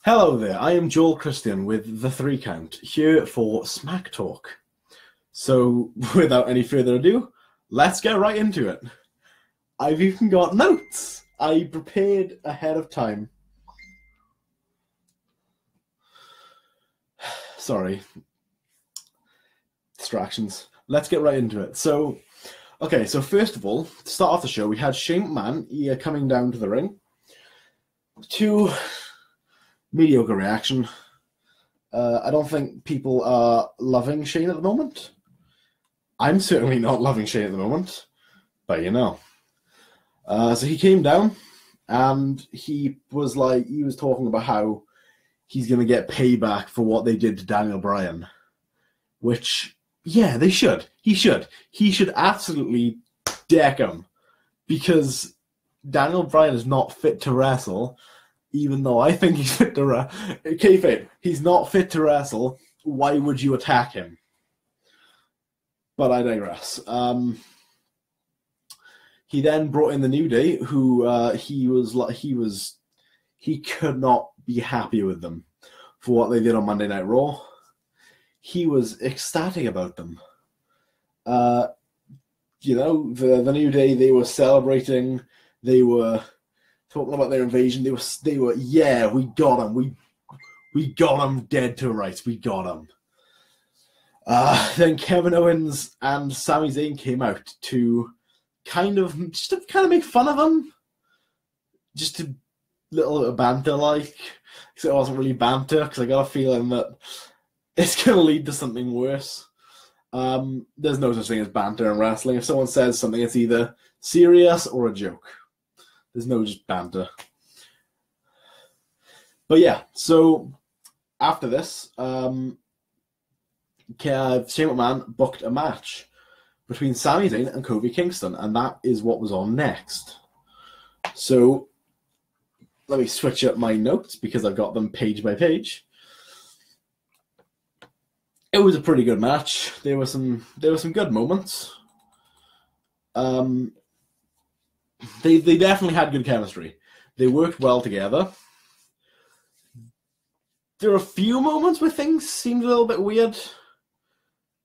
Hello there, I am Joel Christian with The 3 Count, here for Smack Talk. So, without any further ado, let's get right into it. I've even got notes. I prepared ahead of time. Sorry. Distractions. Let's get right into it. So first of all, to start off the show, we had Shane McMahon coming down to the ring to mediocre reaction. I don't think people are loving Shane at the moment. I'm certainly not loving Shane at the moment, but you know. So he came down, and he was talking about how he's going to get payback for what they did to Daniel Bryan, which, yeah, they should. He should. He should absolutely deck him, because Daniel Bryan is not fit to wrestle. Even though I think he's fit to wrestle. Kayfabe, he's not fit to wrestle. Why would you attack him? But I digress. He then brought in the New Day, who he could not be happy with them for what they did on Monday Night Raw. He was ecstatic about them. The New Day, they were celebrating. They were talking about their invasion. They were, yeah, we got him. We got him dead to rights. We got him. Then Kevin Owens and Sami Zayn came out to kind of make fun of him. Just a little banter, like. Because it wasn't really banter, because I got a feeling that it's going to lead to something worse. There's no such thing as banter in wrestling. If someone says something, it's either serious or a joke. There's no just banter. But yeah, so after this, Shane McMahon booked a match between Sami Zayn and Kofi Kingston, and that is what was on next. So let me switch up my notes because I've got them page by page. It was a pretty good match. There were some good moments. They definitely had good chemistry. They worked well together. There were a few moments where things seemed a little bit weird.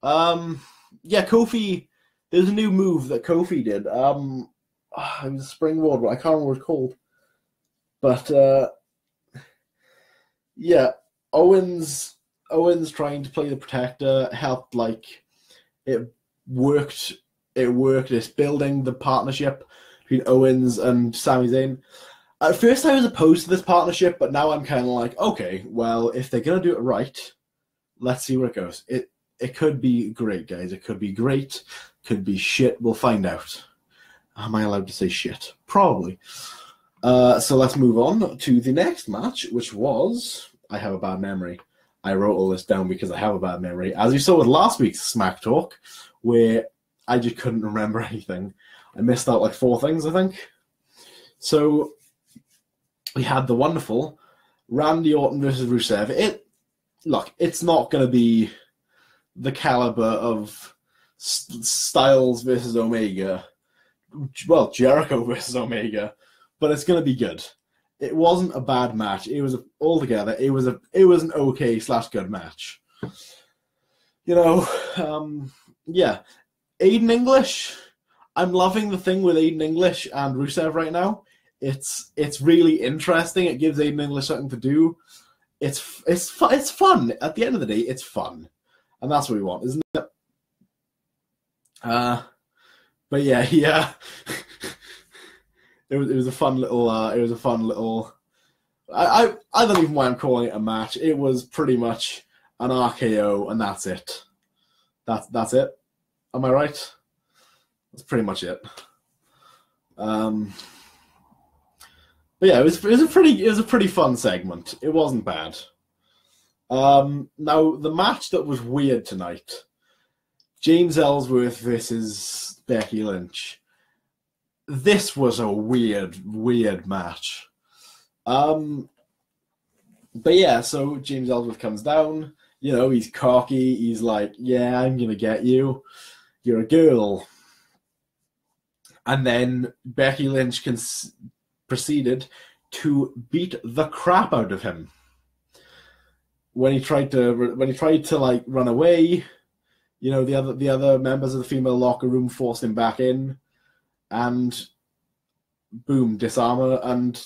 Kofi, there's a new move that Kofi did. It was a springboard, but I can't remember what it's called. But Owens trying to play the Protector helped. It worked. It's building the partnership between Owens and Sami Zayn. At first, I was opposed to this partnership, but now I'm kind of like, okay, well, if they're gonna do it right, let's see where it goes. It could be great, guys. It could be great. Could be shit. We'll find out. Am I allowed to say shit? Probably. So let's move on to the next match, which was... I have a bad memory. I wrote all this down because I have a bad memory. As you saw with last week's Smack Talk, where I just couldn't remember anything. I missed out 4 things, I think. So we had the wonderful Randy Orton versus Rusev. It's not going to be the caliber of Styles versus Omega. Well, Jericho versus Omega, but it's going to be good. It wasn't a bad match. It was altogether. It was an okay/good match. Aiden English. I'm loving the thing with Aiden English and Rusev right now. It's really interesting. It gives Aiden English something to do. It's fun. At the end of the day, it's fun, and that's what we want, isn't it? But yeah. It was a fun little. I don't even know why I'm calling it a match. It was pretty much an RKO, and that's it. That's it. Am I right? That's pretty much it. But yeah, it was a pretty fun segment. It wasn't bad. Now the match that was weird tonight, James Ellsworth versus Becky Lynch. This was a weird match. But yeah, so James Ellsworth comes down. He's cocky. He's like, yeah, I'm gonna get you. You're a girl. And then Becky Lynch proceeded to beat the crap out of him. when he tried to like run away, the other members of the female locker room forced him back in, and boom, disarmor, and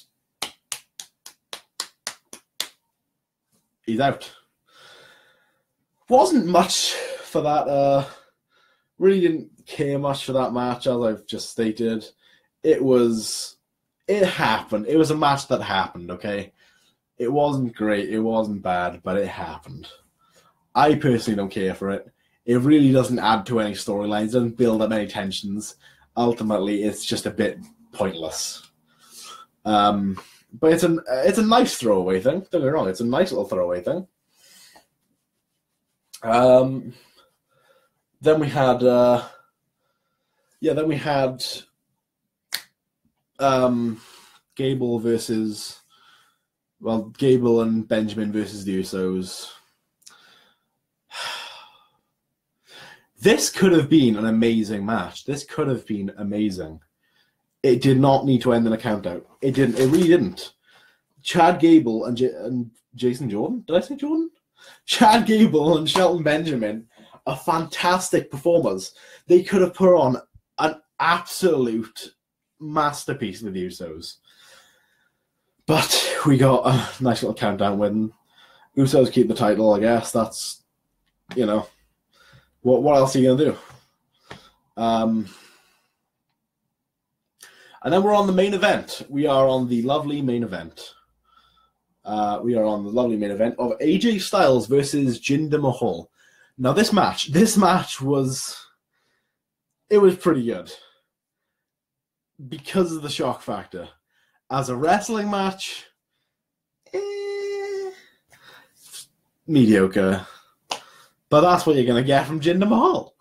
he's out. Wasn't much for that. Really didn't care much for that match, as I've just stated. It happened. It was a match that happened, okay? It wasn't great, it wasn't bad, but it happened. I personally don't care for it. It really doesn't add to any storylines, doesn't build up any tensions. Ultimately, it's just a bit pointless. But it's a nice throwaway thing. Don't get me wrong, it's a nice little throwaway thing. Then we had Gable and Benjamin versus the Usos. This could have been an amazing match. This could have been amazing. It did not need to end in a countout. It didn't. It really didn't. Chad Gable and Jason Jordan? Did I say Jordan? Chad Gable and Shelton Benjamin are fantastic performers. They could have put on an absolute masterpiece with the Usos. But we got a nice little countdown win. Usos keep the title, I guess. That's, what else are you going to do? And then we're on the main event. We are on the lovely main event. Of AJ Styles versus Jinder Mahal. Now this match was pretty good because of the shock factor. As a wrestling match, mediocre. But that's what you're going to get from Jinder Mahal.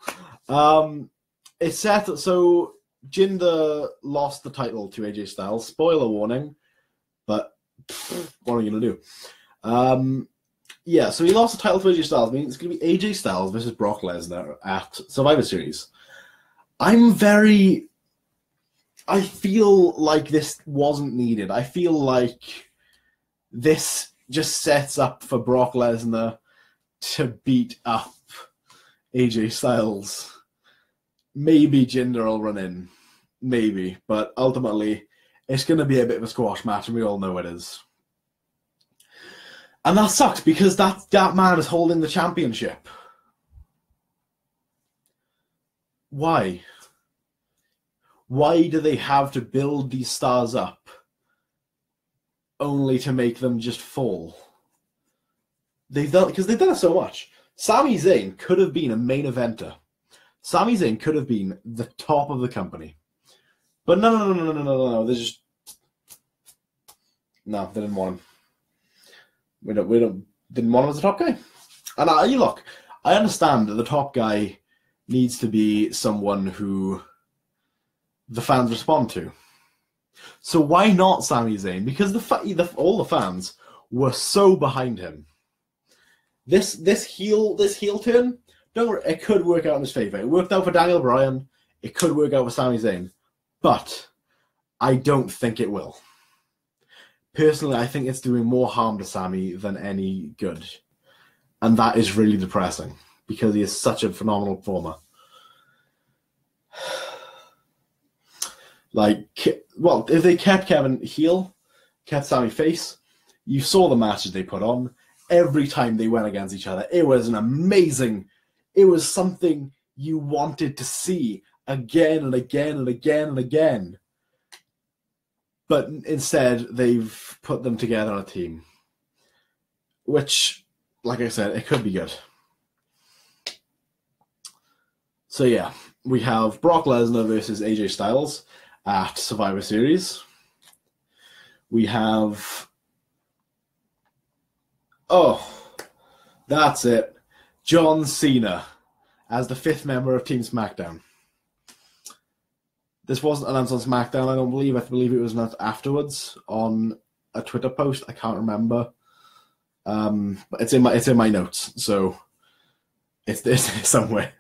It's set so Jinder lost the title to AJ Styles. Spoiler warning, but what are you going to do? So he lost the title to AJ Styles. I mean, it's going to be AJ Styles versus Brock Lesnar at Survivor Series. I feel like this wasn't needed. I feel like this just sets up for Brock Lesnar to beat up AJ Styles. Maybe Jinder will run in. Maybe. But ultimately, it's going to be a bit of a squash match, and we all know it is. And that sucks, because that man is holding the championship. Why? Why do they have to build these stars up only to make them just fall? Because they've done it so much. Sami Zayn could have been a main eventer. Sami Zayn could have been the top of the company. But no. They didn't want him. We didn't want him as a top guy. And I understand that the top guy needs to be someone who the fans respond to. So why not Sami Zayn? Because all the fans were so behind him. This heel turn, don't worry, it could work out in his favor. It worked out for Daniel Bryan. It could work out for Sami Zayn. But I don't think it will. Personally, I think it's doing more harm to Sami than any good. And that is really depressing, because he is such a phenomenal performer. If they kept Kevin heel, kept Sami face, you saw the matches they put on. Every time they went against each other, it was it was something you wanted to see again and again and again and again. But instead, they've put them together on a team. Which, like I said, it could be good. So yeah, we have Brock Lesnar versus AJ Styles at Survivor Series. We have... that's it. John Cena as the 5th member of Team SmackDown. This wasn't announced on SmackDown, I don't believe. I believe it was announced afterwards on a Twitter post. I can't remember. But it's in my notes, so it's somewhere.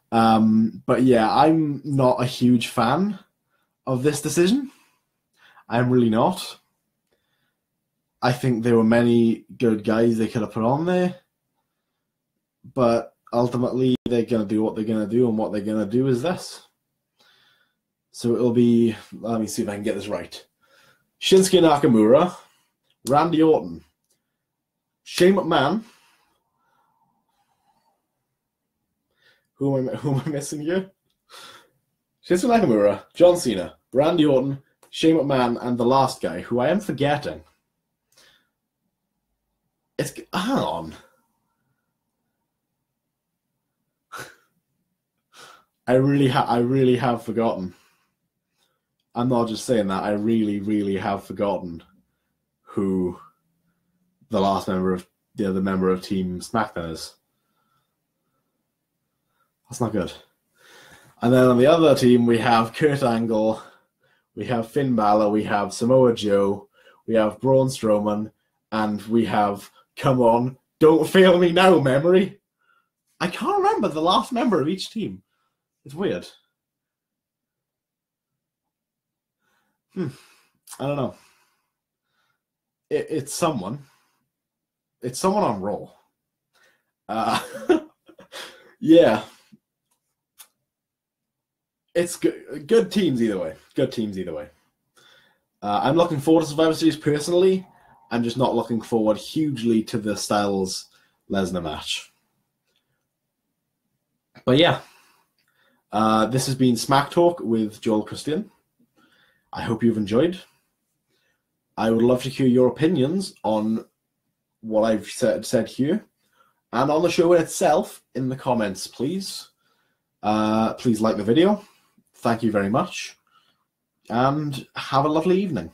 But yeah, I'm not a huge fan of this decision. I'm really not. I think there were many good guys they could have put on there, but ultimately they're going to do what they're going to do, and what they're going to do is this. So it'll be, let me see if I can get this right. Shinsuke Nakamura, Randy Orton, Shane McMahon. Who am I missing here? Shinsuke Nakamura, John Cena, Randy Orton, Shane McMahon, and the last guy, who I am forgetting. Hang on. I really have forgotten. I'm not just saying that. I really have forgotten who the last member of the other member of Team SmackDown is. That's not good. And then on the other team, we have Kurt Angle, we have Finn Balor, we have Samoa Joe, we have Braun Strowman, and we have, come on, don't fail me now, memory. I can't remember the last member of each team. It's weird. I don't know. It's someone. It's someone on Raw. Yeah. It's good teams either way. Good teams either way. I'm looking forward to Survivor Series personally. I'm just not looking forward hugely to the Styles-Lesnar match. But yeah. This has been Smack Talk with Joel Christian. I hope you've enjoyed. I would love to hear your opinions on what I've said here, and on the show itself in the comments, please. Please like the video. Thank you very much, and have a lovely evening.